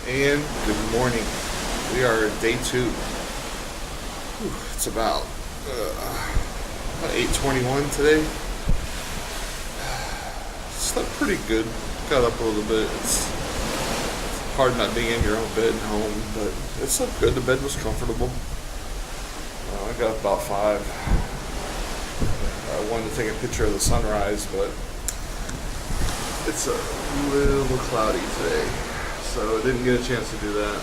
And good morning. We are at day 2. It's about 8:21 today. Slept pretty good. Got up a little bit. It's hard not being in your own bed at home, but it slept good. The bed was comfortable. I got up about 5. I wanted to take a picture of the sunrise, but it's a little cloudy today, so I didn't get a chance to do that.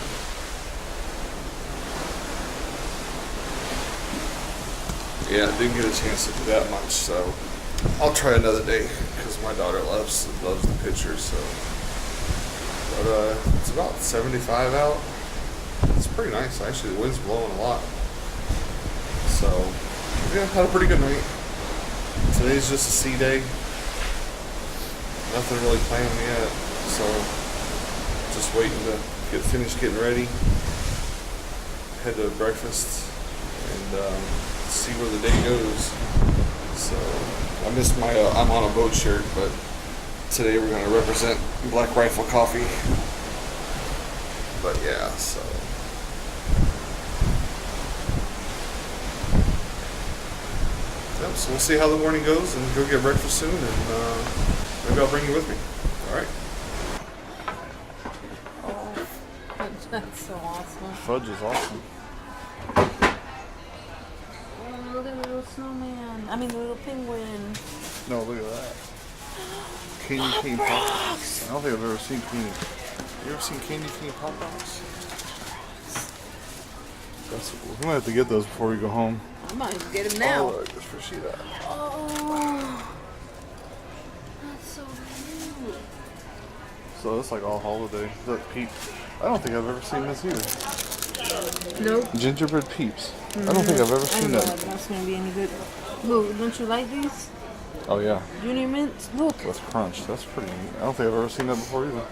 Yeah, I didn't get a chance to do that much, so I'll try another day because my daughter loves the pictures. So, but it's about 75 out. It's pretty nice actually. The wind's blowing a lot, so yeah, had a pretty good night. Today's just a sea day. Nothing really planned yet, so just waiting to get finished getting ready, head to breakfast, and see where the day goes. So I missed my I'm on a boat shirt, but today we're going to represent Black Rifle Coffee. But yeah, so yep, so we'll see how the morning goes and go get breakfast soon, and maybe I'll bring you with me. All right. Oh, that's so awesome. Fudge is awesome. Oh, look at the little snowman. I mean, the little penguin. No, look at that. Candy cane pop rocks. I don't think I've ever seen candy. You ever seen candy cane pop rocks? That's cool. We might have to get those before we go home. I might get him now. Oh, just for see that. Oh, that's so cute. So it's like all holiday. Look, peeps. I don't think I've ever seen this either. Nope. Gingerbread peeps. I don't think I've ever seen that. That's gonna be any good. Look, don't you like these? Oh yeah. Junior mints. Look. With crunch. That's pretty neat. I don't think I've ever seen that before either.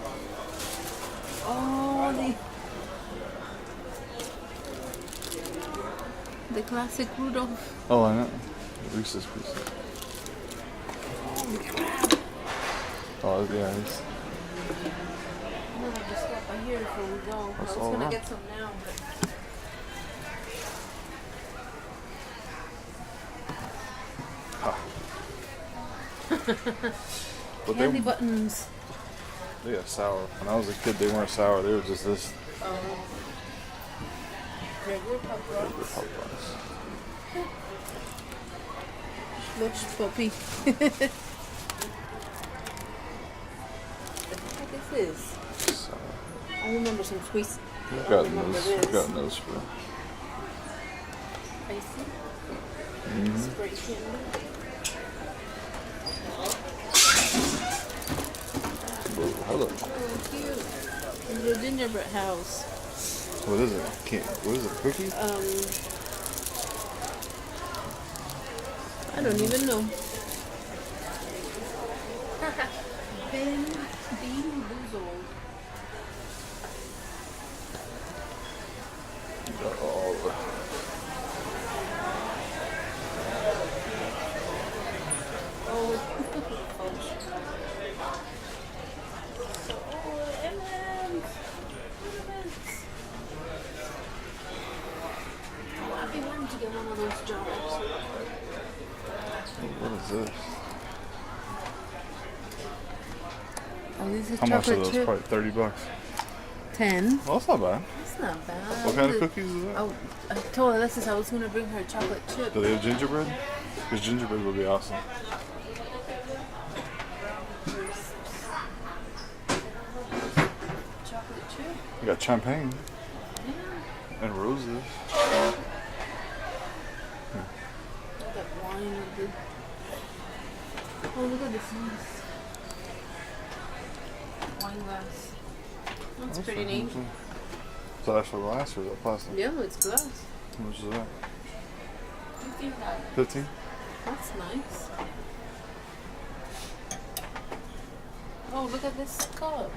Oh, the classic Rudolph. Oh, I know. Reese's Pieces. Holy crap. Oh yeah. He's... I'm gonna just stop by here before we go. That's I was all gonna right. get some now, but. But Candy buttons. They got sour. When I was a kid, they weren't sour. They were just this. Regular pop Regular rocks. pop rocks. Slush puppy. What this is? So, I remember some sweets. we've I gotten remember those. this. We've gotten those for. Icy. Spray candy. Whoa, hello. Oh, cute. Little gingerbread house. What is it? What is it? Cookie? I don't even know. Bean Boozled. Oh. Oh, M&M's. Oh, I've been wanting to get one of those jars. What is this? Oh, this is How much are chocolate those? chip. Probably $30. 10. Well, that's not bad. That's not bad. What kind of cookies is that? Oh, I told Alexis I was going to bring her chocolate chip. Do they have gingerbread? Because gingerbread would be awesome. Chocolate chip? You got champagne Yeah. and roses. That wine would be. Oh, look at this nice wine glass. That's pretty neat. Is that actual glass or is that plastic? Yeah, it's glass. How much is that? $15. 15? That's nice. Oh, look at this cup.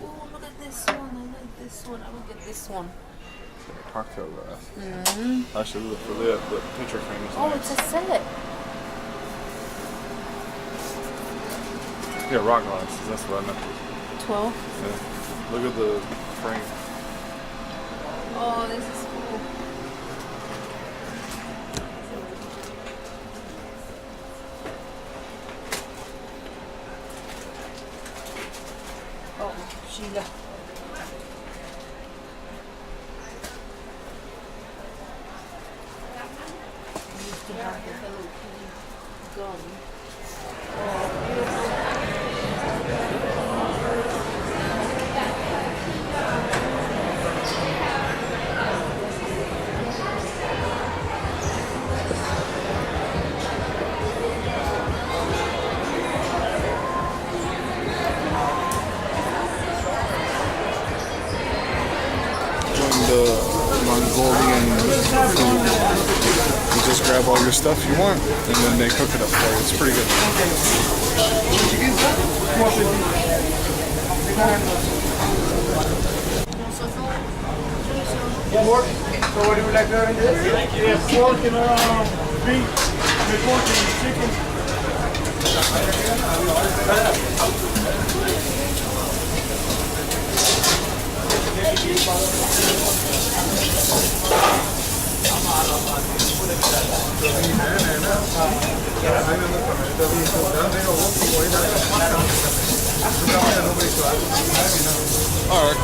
Oh, look at this one. I like this one. I will get this one. Cocktail glass. Mm-hmm. Actually, for the picture frame is Oh, nice. it's a set. Yeah, rock glasses. That's what I meant. 12. Yeah. Look at the frame. Oh, this is cool. Oh, Sheila. I used to have the Hello Kitty gun. Oh, beautiful. The Mongolian food. You just grab all your stuff you want, and then they cook it up for you. It's pretty good. Pork. So what do you like to have in this? Yeah, pork and beef, pork and chicken. Alright,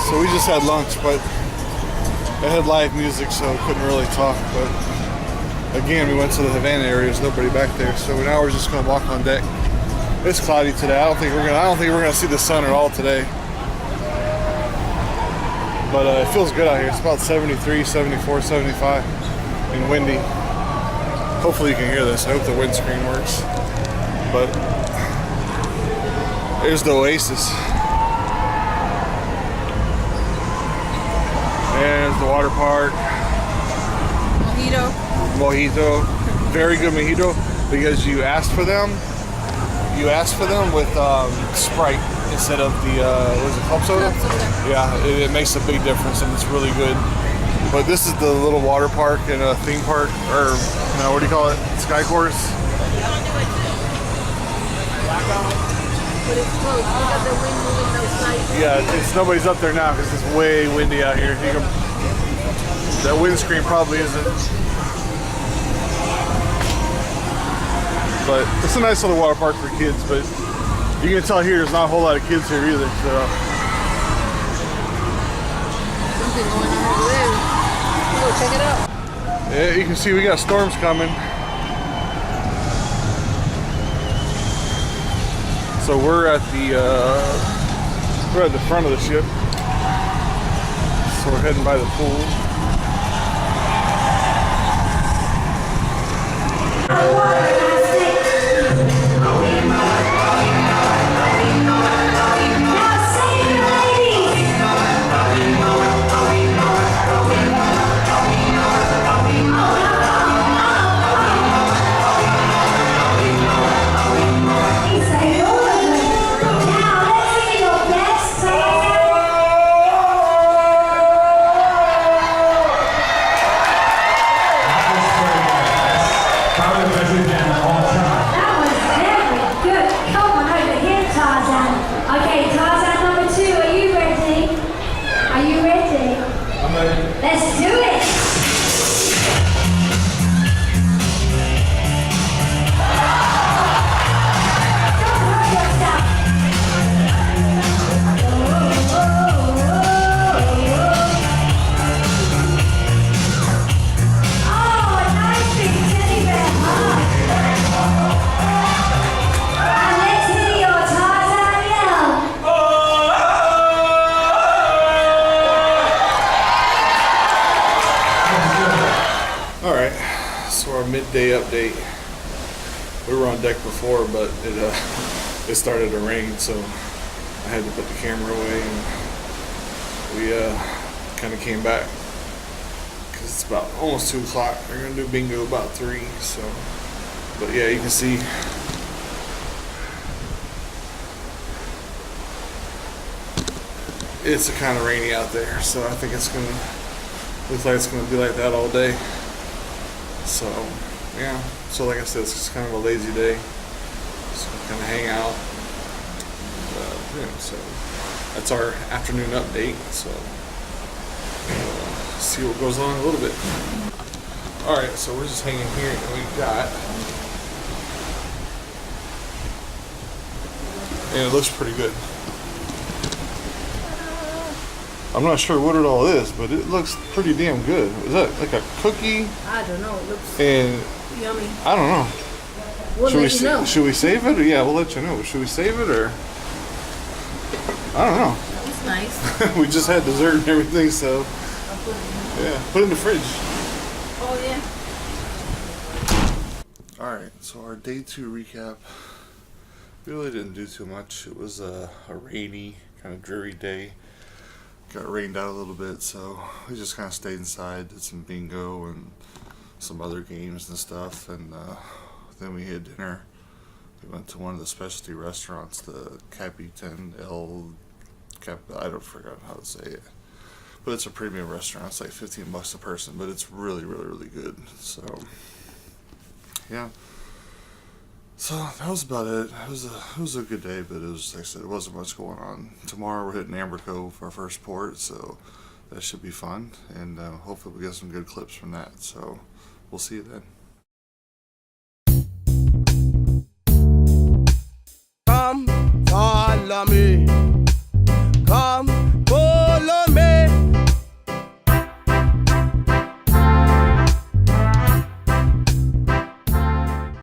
so we just had lunch, but it had live music, so couldn't really talk. But again, we went to the Havana area. There's nobody back there, so now we're just gonna walk on deck. It's cloudy today. I don't think we're gonna see the sun at all today. But it feels good out here. It's about 73, 74, 75, and windy. Hopefully you can hear this. I hope the windscreen works. But there's the Oasis. There's the water park. Mojito. Very good mojito because you asked for them. You asked for them with Sprite instead of the what is it, club soda? Yeah, it makes a big difference and it's really good. But this is the little water park and a theme park, or no, what do you call it? Sky course. But it's close. Look at the wind moving outside. Yeah, it's nobody's up there now because it's way windy out here. You can, that windscreen probably isn't. But it's a nice little water park for kids, but you can tell here there's not a whole lot of kids here either. So. Something going on over there. Go check it out. Yeah, you can see we got storms coming. So we're at the front of the ship. So we're heading by the pool. Midday update. We were on deck before, but it started to rain, so I had to put the camera away, and we kind of came back because it's about almost 2 o'clock. We're gonna do bingo about 3. So, but yeah, you can see it's kind of rainy out there, so I think it's gonna look like it's gonna be like that all day. So, yeah. So, like I said, it's just kind of a lazy day. So, kind of hang out. afternoon. So that's our afternoon update. So see what goes on a little bit. All right, so we're just hanging here, and we've got, and it looks pretty good. I'm not sure what it all is, but it looks pretty damn good. Is that like a cookie? I don't know. It looks And yummy. I don't know. We'll let you know. Should we save it? Or, yeah, we'll let you know. Should we save it or? I don't know. It's nice. We just had dessert and everything, so I'll put it in. yeah, put it in the fridge. Oh, yeah. All right, so our day 2 recap. We really didn't do too much. It was a rainy, kind of dreary day. Got rained out a little bit, so we just kind of stayed inside, did some bingo and some other games and stuff, and then we had dinner. We went to one of the specialty restaurants, the Capitan I don't forget how to say it, but it's a premium restaurant. It's like $15 a person, but it's really, really, really good. So yeah. So that was about it. It was a good day, but it was, like I said, it wasn't much going on. Tomorrow we're hitting Amber Cove for our first port, so that should be fun, and hopefully we'll get some good clips from that. So we'll see you then.